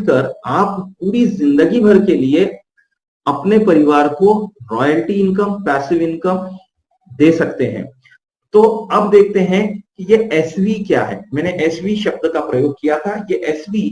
कर आप पूरी जिंदगी भर के लिए अपने परिवार को रॉयल्टी इनकम, पैसिव इनकम दे सकते हैं। तो अब देखते हैं कि ये एसवी क्या है। मैंने एसवी शब्द का प्रयोग किया था। ये एसवी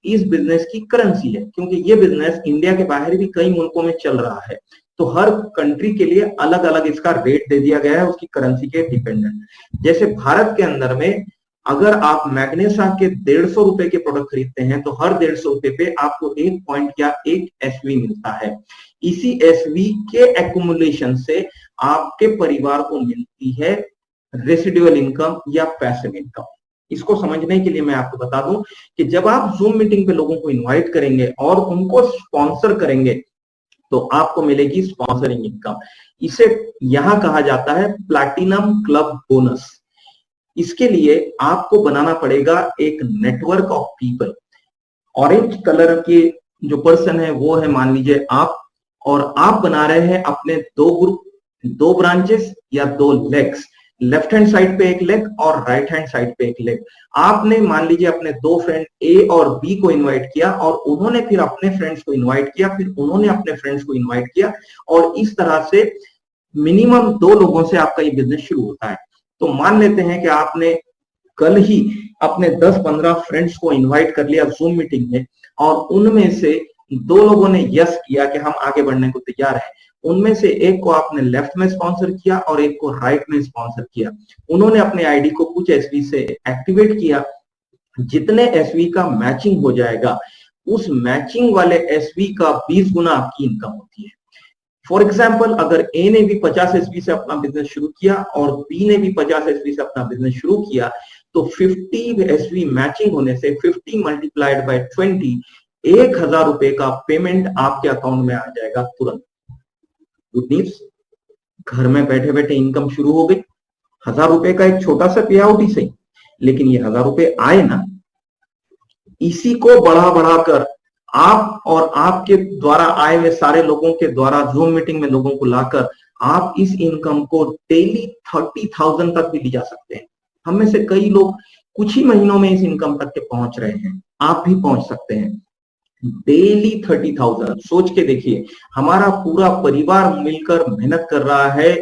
इस बिजनेस की करेंसी है, क्योंकि ये बिजनेस इंडिया के बाहर भी कई मुल्कों में चल रहा है। तो हर कंट्री के लिए अलग अलग इसका रेट दे दिया गया है, उसकी करेंसी के डिपेंडेंट। जैसे भारत के अंदर में अगर आप मैग्नेसा के 150 रुपए के प्रोडक्ट खरीदते हैं तो हर 150 रुपए पे आपको 1 पॉइंट या 1 एसवी मिलता है। इसी एसवी के एक्युमुलेशन से आपके परिवार को मिलती है रेसिडुअल इनकम या पैसिव इनकम। इसको समझने के लिए मैं आपको बता दूं कि जब आप जूम मीटिंग पे लोगों को इनवाइट करेंगे और उनको स्पॉन्सर करेंगे तो आपको मिलेगी स्पॉन्सरिंग इनकम। इसे यहां कहा जाता है प्लैटिनम क्लब बोनस। इसके लिए आपको बनाना पड़ेगा एक network of people. Orange colour के जो पर्सन है वो है मान लीजिए आप, और आप बना रहे हैं अपने 2 ग्रुप, 2 ब्रांचेस या 2 लेग्स। लेफ्ट हैंड साइड पे एक लेग और राइट हैंड साइड पे एक लेग। आपने मान लीजिए अपने 2 फ्रेंड ए और बी को इनवाइट किया और उन्होंने फिर अपने फ्रेंड्स को इनवाइट किया, फिर उन्होंने अपने फ्रेंड्स को इनवाइट किया, और इस तरह से मिनिमम 2 लोगों से आपका ये बिजनेस शुरू होता है। तो मान लेते हैं कि आपने कल ही अपने 10-15 फ्रेंड्स को इनवाइट कर लिया जूम मीटिंग में, और उनमें से 2 लोगों ने यस किया कि हम आगे बढ़ने को तैयार हैं। उनमें से एक को आपने लेफ्ट में स्पॉन्सर किया और एक को राइट में स्पॉन्सर किया। उन्होंने अपने आईडी को कुछ एसवी से एक्टिवेट किया। जितने एसवी का मैचिंग हो जाएगा उस मैचिंग वाले एसवी का 20 गुना आपकी इनकम होती है। फॉर एग्जाम्पल, अगर ए ने भी 50 एसवी से अपना बिजनेस शुरू किया और बी ने भी 50 एसवी से अपना बिजनेस शुरू किया, तो 50 एसवी मैचिंग होने से 50 मल्टीप्लाइड बाय 20, 1000 रुपए का पेमेंट आपके अकाउंट में आ जाएगा तुरंत। गुड न्यूज, घर में बैठे बैठे इनकम शुरू हो गई। 1000 रुपए का एक छोटा सा पे आउट ही सही, लेकिन ये 1000 रुपए आए ना, इसी को बढ़ा बढ़ाकर आप और आपके द्वारा आए हुए सारे लोगों के द्वारा जूम मीटिंग में लोगों को लाकर आप इस इनकम को डेली 30,000 तक भी ले जा सकते हैं। हम में से कई लोग कुछ ही महीनों में इस इनकम तक के पहुंच रहे हैं। आप भी पहुंच सकते हैं। डेली 30,000 सोच के देखिए, हमारा पूरा परिवार मिलकर मेहनत कर रहा है।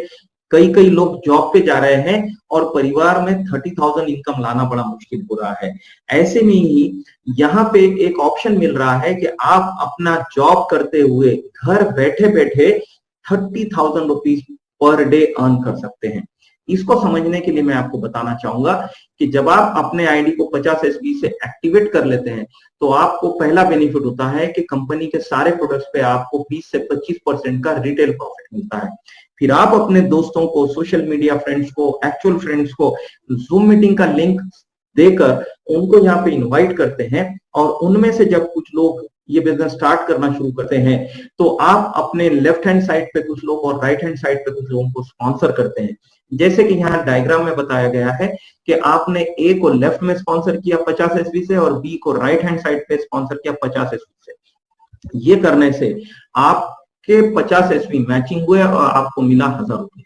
कई कई लोग जॉब पे जा रहे हैं और परिवार में 30,000 इनकम लाना बड़ा मुश्किल हो रहा है। ऐसे में ही यहाँ पे एक ऑप्शन मिल रहा है कि आप अपना जॉब करते हुए घर बैठे बैठे 30,000 रुपीज पर डे अर्न कर सकते हैं। इसको समझने के लिए मैं आपको बताना चाहूंगा कि जब आप अपने आईडी को 50 एसबी से एक्टिवेट कर लेते हैं तो आपको पहला बेनिफिट होता है कि कंपनी के सारे प्रोडक्ट्स पे आपको 20 से 25% का रिटेल प्रॉफिट मिलता है। फिर आप अपने दोस्तों को, सोशल मीडिया फ्रेंड्स को, एक्चुअल फ्रेंड्स को जूम मीटिंग का लिंक देकर उनको यहाँ पे इनवाइट करते हैं, और उनमें से जब कुछ लोग ये बिजनेस स्टार्ट करना शुरू करते हैं तो आप अपने लेफ्ट हैंड साइड पे कुछ लोग और राइट हैंड साइड पे कुछ लोगों को स्पॉन्सर करते हैं। जैसे कि यहाँ डायग्राम में बताया गया है कि आपने ए को लेफ्ट में स्पॉन्सर किया 50 एसवी से और बी को राइट हैंड साइड पे स्पॉन्सर किया 50 एसवी से। ये करने से आपके 50 एसवी मैचिंग हुए और आपको मिला 1000 रुपये।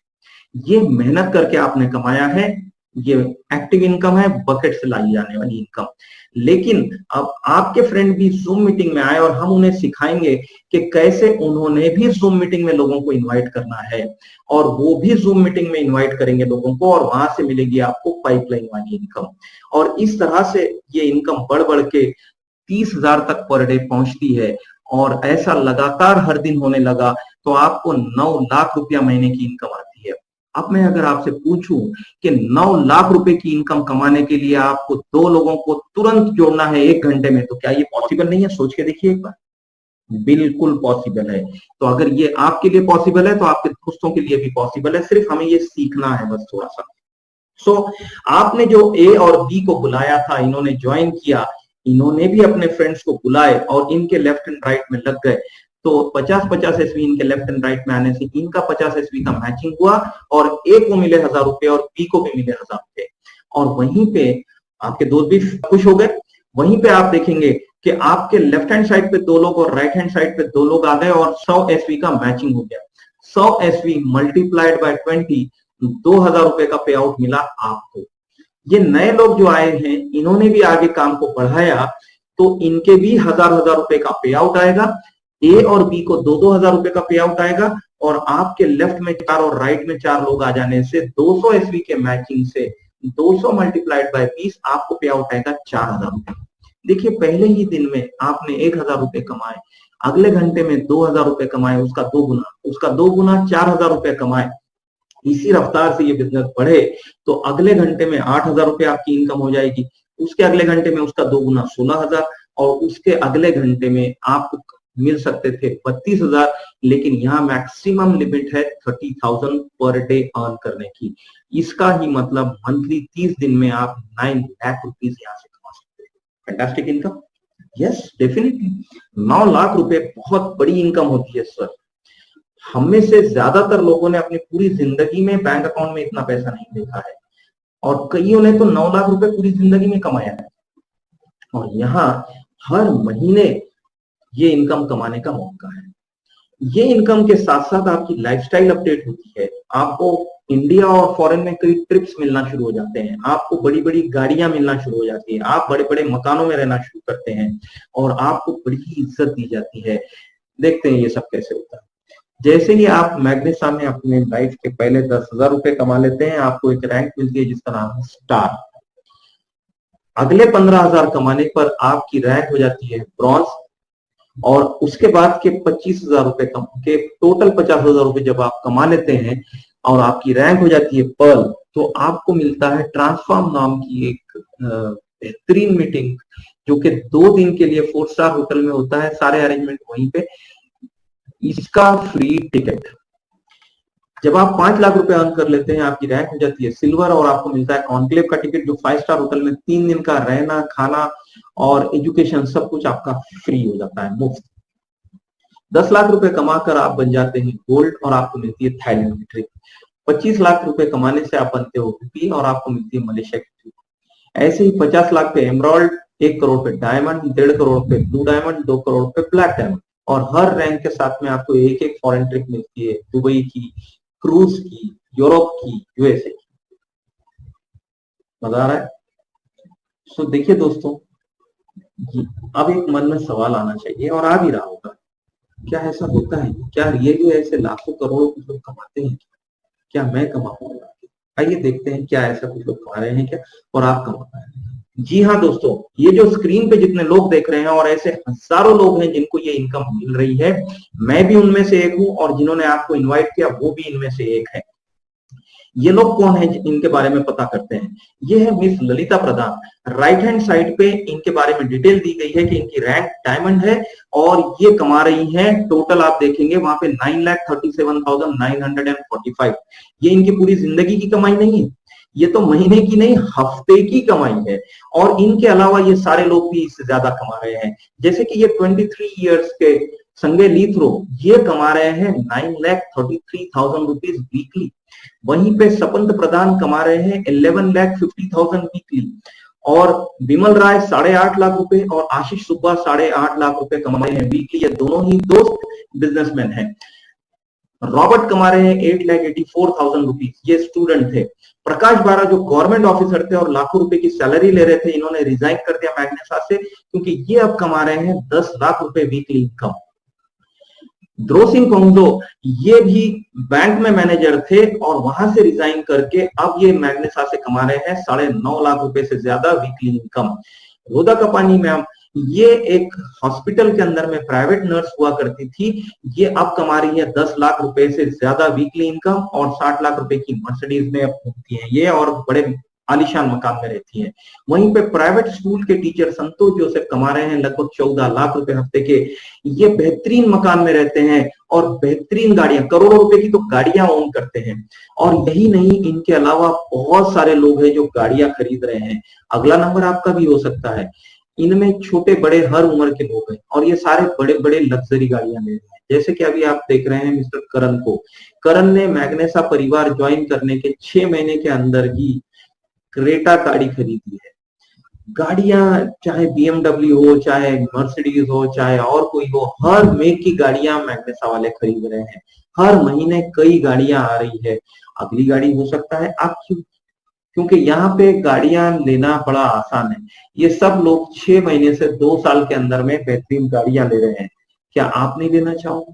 ये मेहनत करके आपने कमाया है, ये एक्टिव इनकम है, बकेट से लाई जाने वाली इनकम। लेकिन अब आपके फ्रेंड भी जूम मीटिंग में आए और हम उन्हें सिखाएंगे कि कैसे उन्होंने भी जूम मीटिंग में लोगों को इनवाइट करना है, और वो भी जूम मीटिंग में इनवाइट करेंगे लोगों को, और वहां से मिलेगी आपको पाइपलाइन वाली इनकम। और इस तरह से ये इनकम बढ़ बढ़ के 30,000 तक पर डे पहुंचती है, और ऐसा लगातार हर दिन होने लगा तो आपको 9 लाख रुपया महीने की इनकम आती है। अब मैं अगर आपसे पूछूं कि 9 लाख रुपए की इनकम कमाने के लिए आपको 2 लोगों को तुरंत जोड़ना है 1 घंटे में, तो क्या ये पॉसिबल नहीं है? सोच के देखिए एक बार। बिल्कुल पॉसिबल है। तो अगर ये आपके लिए पॉसिबल है तो आपके दोस्तों के लिए भी पॉसिबल है, सिर्फ हमें ये सीखना है बस थोड़ा सा। सो आपने जो ए और बी को बुलाया था, इन्होंने ज्वाइन किया, इन्होंने भी अपने फ्रेंड्स को बुलाए और इनके लेफ्ट एंड राइट में लग गए, तो 50-50 एसवी इनके लेफ्ट एंड राइट में आने से इनका 50 एसवी का मैचिंग हुआ, और ए को मिले 1000 रुपए और बी को भी मिले 1000 रुपए, और वहीं पे आपके दोस्त भी खुश हो गए। वहीं पे आप देखेंगे कि आपके लेफ्ट हैंड साइड पे 2 लोग और राइट हैंड साइड पे 2 लोग आ गए और 100 एसवी का मैचिंग हो गया। 100 एसवी मल्टीप्लाइड बाय 20, 2000 रुपए का पे आउट मिला आपको। ये नए लोग जो आए हैं इन्होंने भी आगे काम को बढ़ाया, तो इनके भी हजार हजार रुपए का पे आउट आएगा। ए और बी को 2-2 हजार रुपए का पे आउट आएगा, और आपके लेफ्ट में 4 और राइट में 4 लोग आ जाने से 200 एसवी के मैचिंग से 200 मल्टीप्लाइड बाय 20 आपको पे आउट आएगा 4000 रुपए। देखिए पहले ही दिन में आपने 1000 रुपए कमाए, अगले घंटे में 2000 रुपए कमाए, उसका दो गुना 4000 रुपए कमाए। इसी रफ्तार से ये बिजनेस बढ़े तो अगले घंटे में 8000 रुपए आपकी इनकम हो जाएगी, उसके अगले घंटे में उसका 2 गुना 16000, और उसके अगले घंटे में आपको मिल सकते थे 32000, लेकिन यहाँ मैक्सिमम लिमिट है 30,000 पर डे अर्न करने की। इसका ही मतलब मंथली 30 दिन में आप 9 लाख रुपीज यहाँ से कमा सकते हैं। Fantastic income, yes definitely. 9 lakh रुपए बहुत बड़ी इनकम होती है सर। हम में से ज्यादातर लोगों ने अपनी पूरी जिंदगी में बैंक अकाउंट में इतना पैसा नहीं देखा है, और कईयों ने तो 9 लाख रुपए पूरी जिंदगी में कमाया है। और यहाँ हर महीने ये इनकम कमाने का मौका है। ये इनकम के साथ साथ आपकी लाइफस्टाइल अपडेट होती है, आपको इंडिया और फॉरेन में कई ट्रिप्स मिलना शुरू हो जाते हैं, आपको बड़ी बड़ी गाड़ियां मिलना शुरू हो जाती है, आप बड़े बड़े मकानों में रहना शुरू करते हैं, और आपको बड़ी इज्जत दी जाती है। देखते हैं ये सब कैसे होता है। जैसे ही आप मैग्नेसा में अपने लाइफ के पहले 10,000 रुपए कमा लेते हैं, आपको एक रैंक मिलती है जिसका नाम है स्टार। अगले 15,000 कमाने पर आपकी रैंक हो जाती है ब्रॉन्ज, और उसके बाद के 25,000 रुपए के टोटल 50,000 रुपए जब आप कमा लेते हैं और आपकी रैंक हो जाती है पर्ल, तो आपको मिलता है ट्रांसफॉर्म नाम की एक बेहतरीन मीटिंग, जो कि 2 दिन के लिए 4 स्टार होटल में होता है, सारे अरेंजमेंट वहीं पे, इसका फ्री टिकट। जब आप 5 लाख रुपए अर्न कर लेते हैं, आपकी रैंक हो जाती है सिल्वर, और आपको मिलता है कॉन्क्लेव का टिकट, जो 5 स्टार होटल में 3 दिन का रहना, खाना और एजुकेशन सब कुछ आपका फ्री हो जाता है, मुफ्त। 10 लाख रुपए कमाकर आप बन जाते हैं गोल्ड, और आपको मिलती है थाईलैंड की ट्रिप। 25 लाख रुपए कमाने से आप बनते हो रुपी, और आपको मिलती है मलेशिया की ट्रिप। ऐसे ही 50 लाख पे एमराल्ड, 1 करोड़ पे डायमंड, 1.5 करोड़ पे ब्लू डायमंड, 2 करोड़ पे ब्लैक डायमंड, और हर रैंक के साथ में आपको एक एक फॉरेन ट्रिप मिलती है, दुबई की, क्रूज की, यूरोप की, यूएसए की। मजा आ रहा है? सो देखिए दोस्तों, अब एक मन में सवाल आना चाहिए, और आ भी रहा होगा, क्या ऐसा होता है? क्या रियली ऐसे लाखों करोड़ों कुछ लोग कमाते हैं? क्या मैं कमा पाऊंगा? आइए देखते हैं, क्या ऐसा कुछ लोग कमा रहे हैं क्या, और आप कमा पाए? जी हाँ दोस्तों, ये जो स्क्रीन पे जितने लोग देख रहे हैं, और ऐसे हजारों लोग हैं जिनको ये इनकम मिल रही है, मैं भी उनमें से एक हूं, और जिन्होंने आपको इनवाइट किया वो भी इनमें से एक है। ये लोग कौन है, इनके बारे में पता करते हैं। ये है मिस ललिता प्रधान। राइट हैंड साइड पे इनके बारे में डिटेल दी गई है कि इनकी रैंक डायमंड है, और ये कमा रही है टोटल, आप देखेंगे वहां पे 9,37,945। ये इनकी पूरी जिंदगी की कमाई नहीं है, ये तो महीने की नहीं, हफ्ते की कमाई है। और इनके अलावा ये सारे लोग भी इससे ज्यादा कमा रहे हैं। जैसे कि ये 23 इयर्स के संगे लीथरो, ये कमा रहे हैं 9,33,000 रुपीज वीकली। वहीं पे सपंत प्रधान कमा रहे हैं 11,50,000 वीकली, और विमल राय 8.5 लाख रुपए, और आशीष सुब्बा 8.5 लाख रुपए कमा रहे हैं वीकली। ये दोनों ही दोस्त बिजनेसमैन हैं। रॉबर्ट कमा रहे हैं 8,84,000 रुपीज, ये स्टूडेंट थे। प्रकाश बारा जो गवर्नमेंट ऑफिसर थे और लाखों रुपए की सैलरी ले रहे थे, इन्होंने रिजाइन कर दिया मैग्नेसा से, क्योंकि ये अब कमा रहे हैं 10 लाख रुपए वीकली इनकम। ध्रुव सिंह कोंगडो, ये भी बैंक में मैनेजर थे, और वहां से रिजाइन करके अब ये मैग्नेसा से कमा रहे हैं 9.5 लाख रुपए से ज्यादा वीकली इनकम। रोदा कपानी मैम, ये एक हॉस्पिटल के अंदर में प्राइवेट नर्स हुआ करती थी, ये अब कमा रही है 10 लाख रुपए से ज्यादा वीकली इनकम, और 60 लाख रुपए की मर्सिडीज में घूमती है ये, और बड़े आलीशान मकान में रहती हैं। वहीं पे प्राइवेट स्कूल के टीचर संतोष जोसेफ कमा रहे हैं लगभग 14 लाख रुपए हफ्ते के। ये बेहतरीन मकान में रहते हैं, और बेहतरीन गाड़ियां, करोड़ों रुपए की तो गाड़ियां ओन करते हैं। और यही नहीं, इनके अलावा बहुत सारे लोग हैं जो गाड़ियां खरीद रहे हैं। अगला नंबर आपका भी हो सकता है। इनमें छोटे बड़े हर उम्र के लोग हैं, और ये सारे बड़े बड़े लग्जरी गाड़ियां ले रहे हैं। जैसे कि अभी आप देख रहे हैं मिस्टर करण को, करण ने मैग्नेसा परिवार ज्वाइन करने के 6 महीने के अंदर ही क्रेटा गाड़ी खरीदी है। गाड़ियां चाहे BMW हो, चाहे मर्सिडीज हो, चाहे और कोई हो, हर मेक की गाड़ियां मैग्नेसा वाले खरीद रहे हैं। हर महीने कई गाड़ियां आ रही है। अगली गाड़ी हो सकता है आपकी। क्योंकि यहाँ पे गाड़ियां लेना बड़ा आसान है। ये सब लोग 6 महीने से 2 साल के अंदर में बेहतरीन गाड़ियां ले रहे हैं। क्या आप नहीं लेना चाहोगे?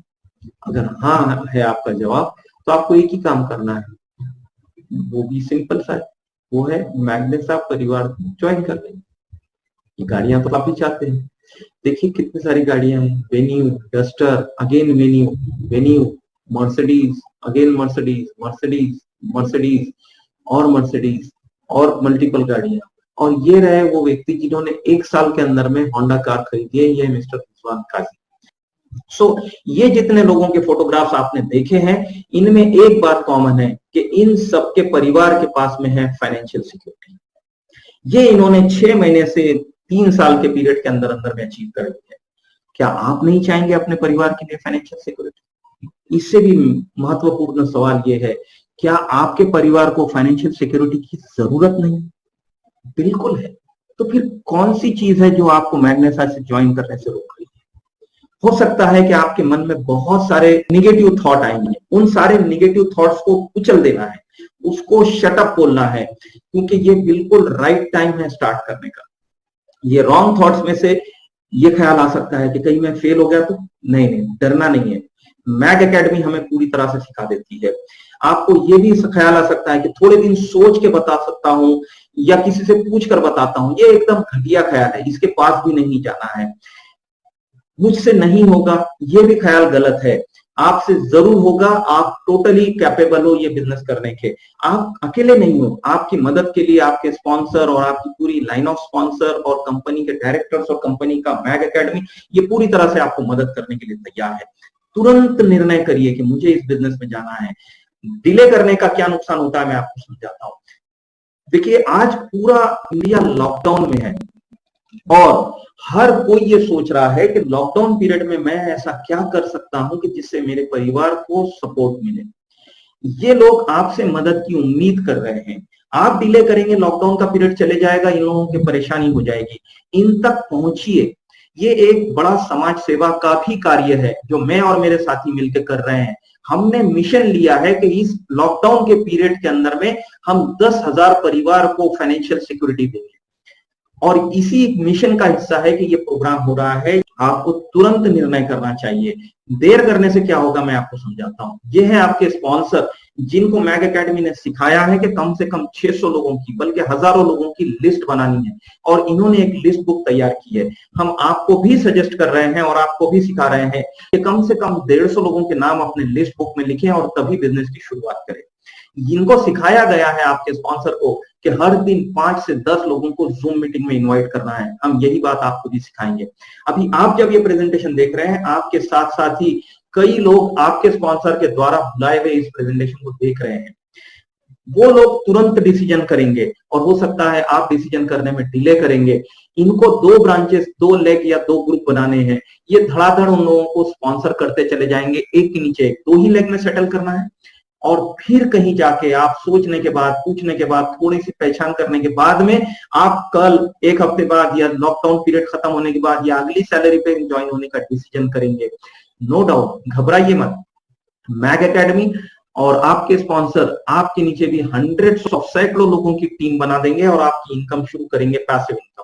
अगर हाँ है आपका जवाब, तो आपको एक ही काम करना है, वो भी सिंपल सा है, वो है मैग्नेसा साहब परिवार ज्वाइन कर लेंगे। ये गाड़ियां तो आप ही चाहते हैं। देखिए कितनी सारी गाड़ियां हैं, venue, duster, again venue, venue, Mercedes, again Mercedes, Mercedes, Mercedes और मर्सिडीज और मल्टीपल गाड़ियां। और ये रहे वो व्यक्ति जिन्होंने 1 साल के अंदर में होंडा कार खरीदी है, ये मिस्टर रिजवान काजी। ये जितने लोगों के फोटोग्राफ्स आपने देखे हैं, इनमें एक बात कॉमन है कि इन सबके परिवार के पास में है फाइनेंशियल सिक्योरिटी। ये इन्होंने 6 महीने से 3 साल के पीरियड के अंदर अंदर में अचीव कर ली है। क्या आप नहीं चाहेंगे अपने परिवार के लिए फाइनेंशियल सिक्योरिटी? इससे भी महत्वपूर्ण सवाल ये है, क्या आपके परिवार को फाइनेंशियल सिक्योरिटी की जरूरत नहीं? बिल्कुल है। तो फिर कौन सी चीज है जो आपको मैग्नेसा से ज्वाइन करने से रोक रही है? हो सकता है कि आपके मन में बहुत सारे निगेटिव थॉट आएंगे, उन सारे निगेटिव थॉट्स को कुचल देना है, उसको शट अप बोलना है, क्योंकि ये बिल्कुल राइट टाइम है स्टार्ट करने का। ये रॉन्ग थॉट्स में से ये ख्याल आ सकता है कि कहीं मैं फेल हो गया तो नहीं, डरना नहीं है। मैग एकेडमी हमें पूरी तरह से सिखा देती है। आपको ये भी ख्याल आ सकता है कि थोड़े दिन सोच के बता सकता हूं या किसी से पूछ कर बताता हूं, ये एकदम घटिया ख्याल है, इसके पास भी नहीं जाना है। मुझसे नहीं होगा, ये भी ख्याल गलत है। आपसे जरूर होगा, आप टोटली कैपेबल हो ये बिजनेस करने के। आप अकेले नहीं हो, आपकी मदद के लिए आपके स्पॉन्सर और आपकी पूरी लाइन ऑफ स्पॉन्सर और कंपनी के डायरेक्टर्स और कंपनी का मैग एकेडमी ये पूरी तरह से आपको मदद करने के लिए तैयार है। तुरंत निर्णय करिए कि मुझे इस बिजनेस में जाना है। डिले करने का क्या नुकसान होता है मैं आपको समझाता हूं। देखिए आज पूरा इंडिया लॉकडाउन में है और हर कोई ये सोच रहा है कि लॉकडाउन पीरियड में मैं ऐसा क्या कर सकता हूं कि जिससे मेरे परिवार को सपोर्ट मिले। ये लोग आपसे मदद की उम्मीद कर रहे हैं। आप डिले करेंगे, लॉकडाउन का पीरियड चले जाएगा, इन लोगों की परेशानी हो जाएगी। इन तक पहुंचिए। ये एक बड़ा समाज सेवा का भी कार्य है जो मैं और मेरे साथी मिलकर कर रहे हैं। हमने मिशन लिया है कि इस लॉकडाउन के पीरियड के अंदर में हम 10,000 परिवार को फाइनेंशियल सिक्योरिटी देंगे और इसी मिशन का हिस्सा है कि ये प्रोग्राम हो रहा है। आपको तुरंत निर्णय करना चाहिए। देर करने से क्या होगा मैं आपको समझाता हूं। ये है आपके स्पॉन्सर जिनको मैग एकेडमी ने सिखाया है कि कम से कम 600 लोगों की बल्कि हजारों लोगों की लिस्ट बनानी है और इन्होंने एक लिस्ट बुक तैयार की है। हम आपको भी सजेस्ट कर रहे हैं और आपको भी सिखा रहे हैं कि कम से कम 150 लोगों के नाम अपने लिस्ट बुक में लिखें और तभी बिजनेस की शुरुआत करें। इनको सिखाया गया है आपके स्पॉन्सर को कि हर दिन 5 से 10 लोगों को जूम मीटिंग में इनवाइट करना है। हम यही बात आपको भी सिखाएंगे। अभी आप जब ये प्रेजेंटेशन देख रहे हैं, आपके साथ साथ ही कई लोग आपके स्पॉन्सर के द्वारा बुलाए हुए इस प्रेजेंटेशन को देख रहे हैं। वो लोग तुरंत डिसीजन करेंगे और हो सकता है आप डिसीजन करने में डिले करेंगे। इनको 2 ब्रांचेस, 2 लेग या 2 ग्रुप बनाने हैं। ये धड़ाधड़ उन लोगों को स्पॉन्सर करते चले जाएंगे, एक के नीचे एक। 2 ही लेग में सेटल करना है और फिर कहीं जाके आप सोचने के बाद, पूछने के बाद, थोड़ी सी पहचान करने के बाद में आप कल, 1 हफ्ते बाद या लॉकडाउन पीरियड खत्म होने के बाद या अगली सैलरी पे ज्वाइन होने का डिसीजन करेंगे। नो डाउट, घबराइए मत। मैग एकेडमी और आपके स्पॉन्सर आपके नीचे भी हंड्रेड्स ऑफ सैकड़ों लोगों की टीम बना देंगे और आपकी इनकम शुरू करेंगे, पैसिव इनकम।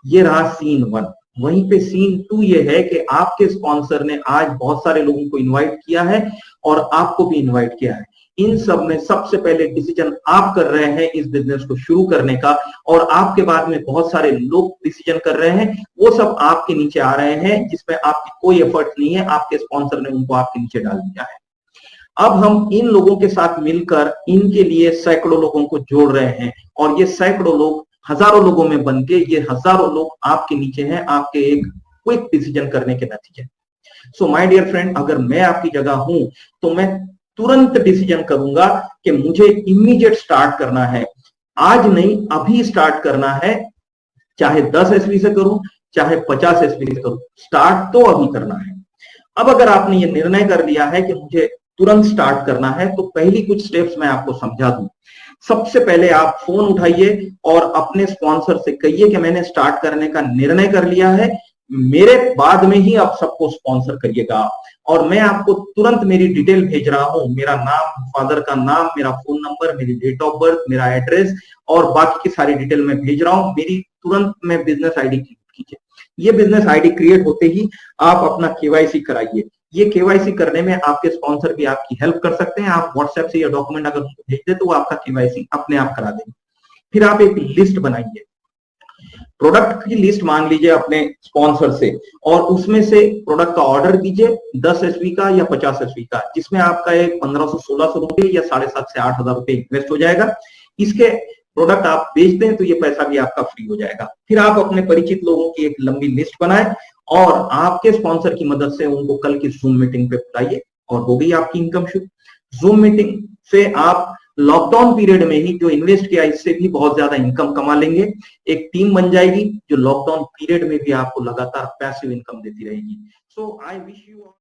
ये रहा सीन 1। वहीं पे सीन 2 ये है कि आपके स्पॉन्सर ने आज बहुत सारे लोगों को इनवाइट किया है और आपको भी इनवाइट किया है। इन सब में सबसे पहले डिसीजन आप कर रहे हैं इस बिजनेस को शुरू करने का और आपके बाद में बहुत सारे लोग डिसीजन कर रहे हैं। वो सब आपके नीचे आ रहे हैं जिसमें आपकी कोई एफर्ट नहीं है, आपके स्पॉन्सर ने उनको आपके नीचे डाल दिया है। अब हम इन लोगों के साथ मिलकर इनके लिए सैकड़ों लोगों को जोड़ रहे हैं और ये सैकड़ों लोग हजारों लोगों में बनके ये हजारों लोग आपके नीचे हैं, आपके एक क्विक डिसीजन करने के नतीजे। सो माय डियर फ्रेंड, अगर मैं आपकी जगह हूं तो मैं तुरंत डिसीजन करूंगा कि मुझे इमीडिएट स्टार्ट करना है। आज नहीं, अभी स्टार्ट करना है। चाहे 10 एसवी से करूं, चाहे 50 एसवी से करूं, स्टार्ट तो अभी करना है। अब अगर आपने ये निर्णय कर लिया है कि मुझे तुरंत स्टार्ट करना है, तो पहली कुछ स्टेप्स मैं आपको समझा दूं। सबसे पहले आप फोन उठाइए और अपने स्पॉन्सर से कहिए कि मैंने स्टार्ट करने का निर्णय कर लिया है, मेरे बाद में ही आप सबको स्पॉन्सर करिएगा। और मैं आपको तुरंत मेरी डिटेल भेज रहा हूं, मेरा नाम, फादर का नाम, मेरा फोन नंबर, मेरी डेट ऑफ बर्थ, मेरा एड्रेस और बाकी की सारी डिटेल मैं भेज रहा हूं, मेरी तुरंत में बिजनेस आईडी कीजिए। ये बिजनेस आईडी क्रिएट होते ही आप अपना केवाईसी कराइए। ये केवाईसी करने में आपके स्पॉन्सर भी आपकी हेल्प कर सकते हैं। आप व्हाट्सएप से ये डॉक्यूमेंट अगर उनको भेज दे तो वो आपका केवाईसी अपने आप करा देंगे। फिर आप एक लिस्ट बनाइए, प्रोडक्ट की लिस्ट मान लीजिए अपने स्पॉन्सर से, और उसमें से प्रोडक्ट का ऑर्डर दीजिए 10 एसवी का या 50 एसवी का, जिसमें आपका एक 1500-1600 रुपए या 7,500 से 8,000 रुपए इन्वेस्ट हो जाएगा। इसके प्रोडक्ट आप बेच दें तो ये पैसा भी आपका फ्री हो जाएगा। फिर आप अपने परिचित लोगों की एक लंबी लिस्ट बनाएं और आपके स्पॉन्सर की मदद से उनको कल की जूम मीटिंग पे बुलाइए और हो गई आपकी इनकम शुरू। जूम मीटिंग से आप लॉकडाउन पीरियड में ही जो इन्वेस्ट किया इससे भी बहुत ज्यादा इनकम कमा लेंगे। एक टीम बन जाएगी जो लॉकडाउन पीरियड में भी आपको लगातार पैसिव इनकम देती रहेगी। सो आई विश यू